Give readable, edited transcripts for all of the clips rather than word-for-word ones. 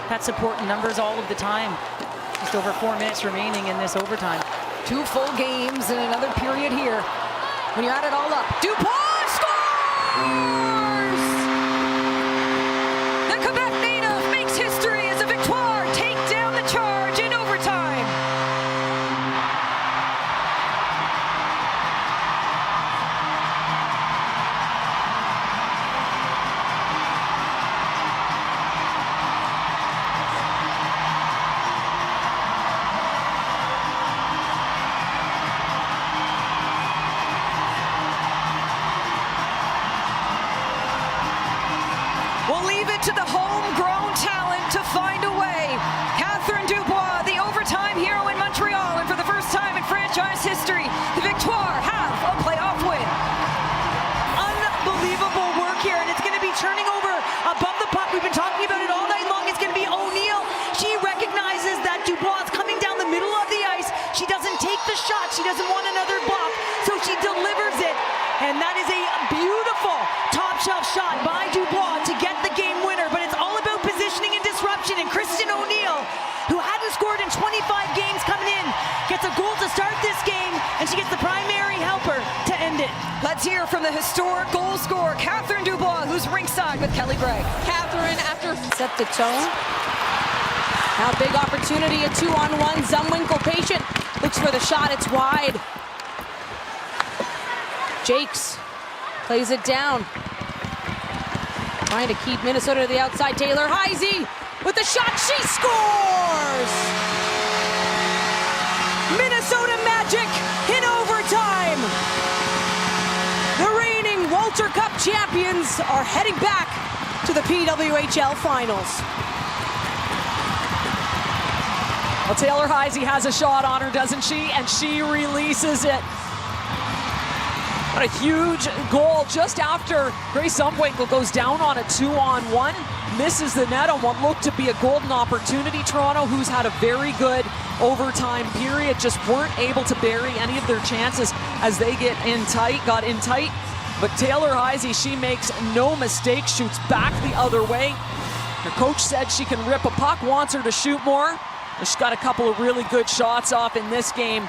that support in numbers all of the time. Just over 4 minutes remaining in this overtime. 2 full games and another period here. When you add it all up, Dubois scores! The Quebec native makes history as a Victoire take down the charge in overtime. We'll leave it to the homegrown talent to find a way. Dubois, the overtime hero in Montreal, and for the first time in franchise history, the Victoire have a playoff win. Unbelievable work here, and it's going to be turning over above the puck. We've been talking about it all night long. It's going to be O'Neill. She recognizes that Dubois is coming down the middle of the ice. She doesn't take the shot. She doesn't want another block, so she delivers it. And that is a beautiful top-shelf shot by Dubois to get the game winner. But it's all about positioning and disruption. And Kristin O'Neill, who hadn't scored in 25 games coming in, gets a goal to start this game, and she gets the primary helper to end it. Let's hear from the historic goal scorer, Dubois, who's ringside with Kelly Gregg. Catherine, after set the tone. Now big opportunity, a 2-on-1. Zumwinkle patient, looks for the shot, it's wide. Jaques plays it down. Trying to keep Minnesota to the outside. Heise with the shot, she scores! Minnesota Magic in overtime. The reigning Walter Cup champions are heading back to the PWHL finals. Well, Taylor Heise has a shot on her, doesn't she? And she releases it. What a huge goal just after Grace Zumwinkle goes down on a 2-on-1, misses the net on what looked to be a golden opportunity. Toronto, who's had a very good overtime period, just weren't able to bury any of their chances as they got in tight. But Taylor Heise, she makes no mistake, shoots back the other way. Her coach said she can rip a puck, wants her to shoot more. She's got a couple of really good shots off in this game.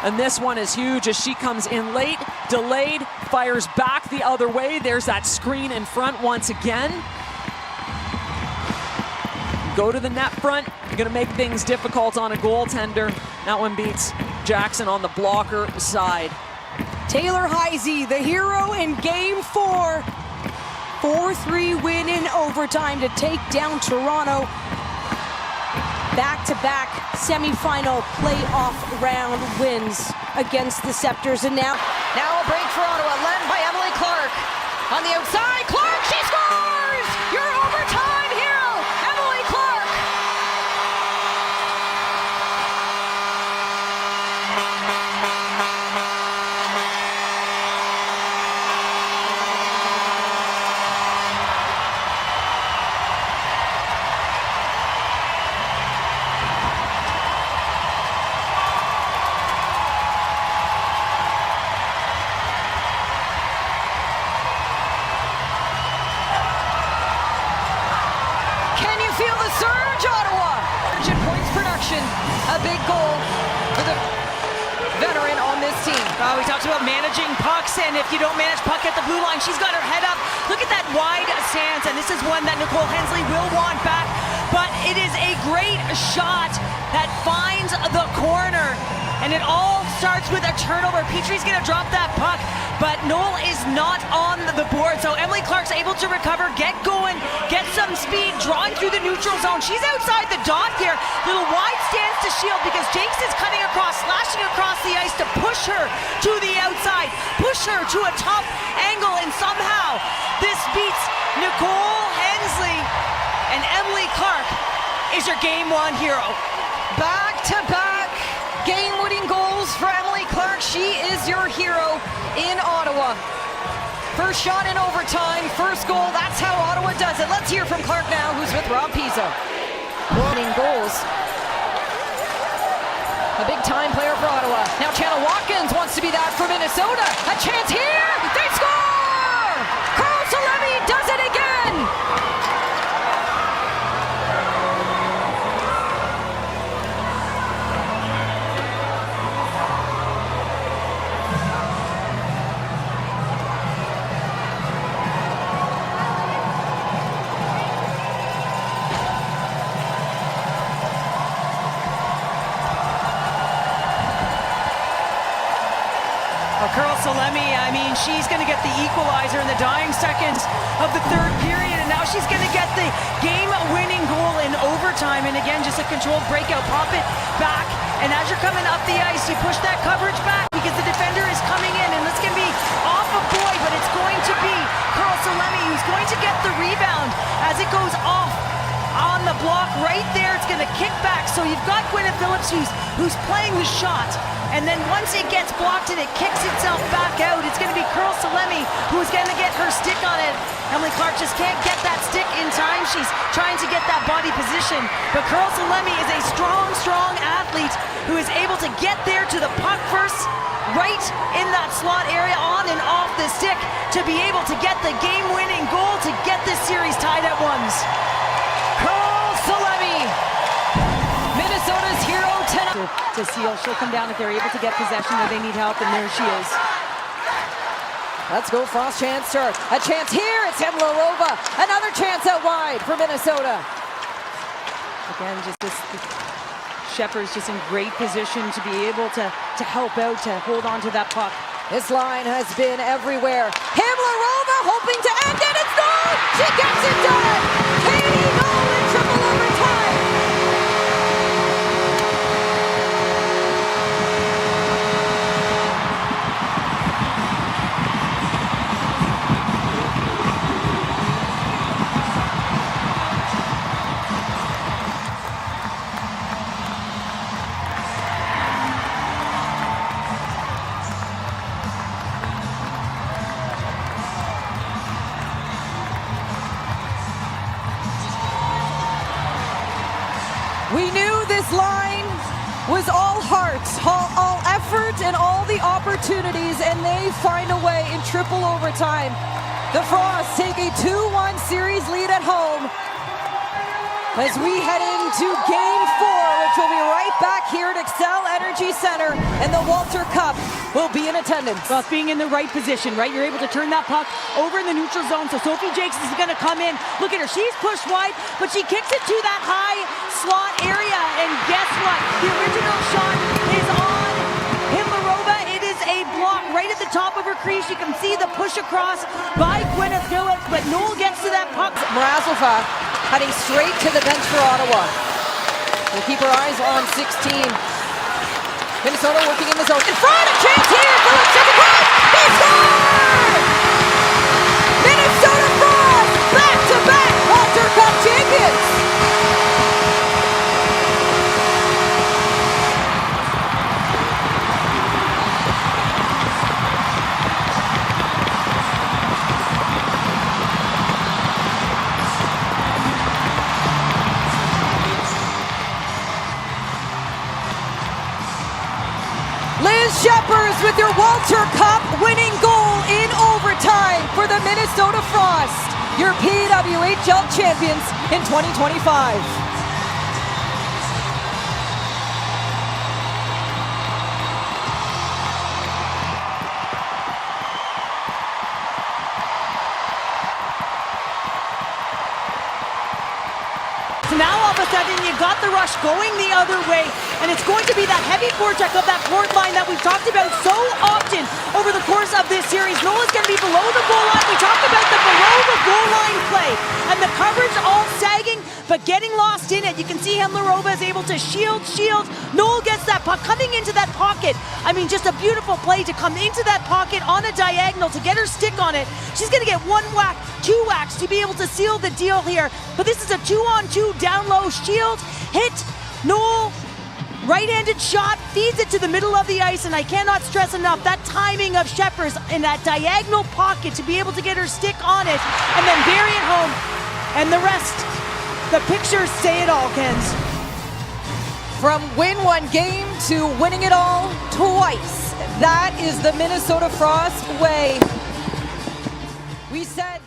And this one is huge as she comes in late, delayed, fires back the other way. There's that screen in front once again. Go to the net front. You're going to make things difficult on a goaltender. That one beats Jackson on the blocker side. Taylor Heise, the hero in Game 4. 4-3 win in overtime to take down Toronto. Back-to-back semifinal playoff round wins against the Sceptres. And now a break for Ottawa, led by Emily Clark. On the outside, Clark, she scores! Your overtime hero, Emily Clark! Feel the surge, Ottawa! Points production, a big goal for the veteran on this team. We talked about managing pucks, and if you don't manage puck at the blue line, she's got her head up. Look at that wide stance, and this is one that Nicole Hensley will want back, but it is a great shot that finds the corner, and it all starts with a turnover. Petrie's gonna drop that puck, but Knoll is not on the board, so Emily Clark's able to recover, get going, get some speed, drawing through the neutral zone. She's outside the dot here. Little wide stance to shield because Jaques is cutting across, slashing across the ice to push her to the outside, push her to a tough angle, and somehow this beats Nicole Hensley, and Emily Clark is your Game 1 hero. Back-to-back game-winning goals for Emily Clark. She is your hero in Ottawa. First shot in overtime, first goal. That's how Ottawa does it. Let's hear from Clark now, who's with Rob Pizzo. Winning goals. A big-time player for Ottawa. Now Channell-Watkins wants to be that for Minnesota. A chance here. They score! Curl-Salemme does it again! Curl-Salemme, I mean, she's going to get the equalizer in the dying seconds of the third period, and now she's going to get the game-winning goal in overtime. And again, just a controlled breakout, pop it back, and as you're coming up the ice, you push that coverage back because the defender is coming in, and this can be off of Boyd, but it's going to be Curl-Salemme who's going to get the rebound as it goes off on the block right there. It's going to kick back, so you've got Gwyneth Phillips who's playing the shot. And then once it gets blocked and it kicks itself back out, it's going to be Curl-Salemme who's going to get her stick on it. Emily Clark just can't get that stick in time. She's trying to get that body position. But Curl-Salemme is a strong athlete who is able to get there to the puck first, right in that slot area, on and off the stick, to be able to get the game-winning goal to get this series tied at ones. Curl-Salemme, Minnesota's hero tonight. To seal, she'll come down if they're able to get possession or they need help, and there she is. Let's go, Frost chance her. A chance here, it's Hymlárová. Another chance out wide for Minnesota. Again, just this Schepers just in great position to be able to help out, to hold on to that puck. This line has been everywhere. Hymlárová hoping to end it. It's Knoll! She gets it done! Katy Knoll in triple overtime! We knew this line was all heart, all effort, and all the opportunities, and they find a way in triple overtime. The Frost take a 2-1 series lead at home as we head into Game 4, which will be right back here at Xcel Energy Center, and the Walter Cup will be in attendance. Well, it's being in the right position, right? You're able to turn that puck over in the neutral zone, so Sophie Jaques is going to come in. Look at her, she's pushed wide, but she kicks it to that high slot area, and guess what? The original shot is on Hymlárová. It is a block right at the top of her crease. You can see the push across by Gwyneth Phillips, but Knoll gets to that puck. Mrazova heading straight to the bench for Ottawa. We'll keep our eyes on 16. Minnesota working in the zone. In front, a chance here. Phillips to the cross. They score! Minnesota Frost, back-to-back Walter Cup champions. Schepers with your Walter Cup winning goal in overtime for the Minnesota Frost, your PWHL champions in 2025. Now all of a sudden you got the rush going the other way, and it's going to be that heavy forecheck of that port line that we've talked about so often over the course of this series. Knoll is going to be below the goal line. We talked about the below the goal line play and the coverage all sagging but getting lost in it. You can see Hymlárová is able to shield. Knoll gets that puck coming into that pocket. I mean, just a beautiful play to come into that pocket on a diagonal to get her stick on it. She's going to get one whack, two whacks to be able to seal the deal here. But this is a 2-on-2 down low shield hit. Knoll, right-handed shot, feeds it to the middle of the ice, and I cannot stress enough that timing of Schepers in that diagonal pocket to be able to get her stick on it and then bury it home. And the rest, the pictures say it all, Kens. From win one game to winning it all twice, that is the Minnesota Frost way. We said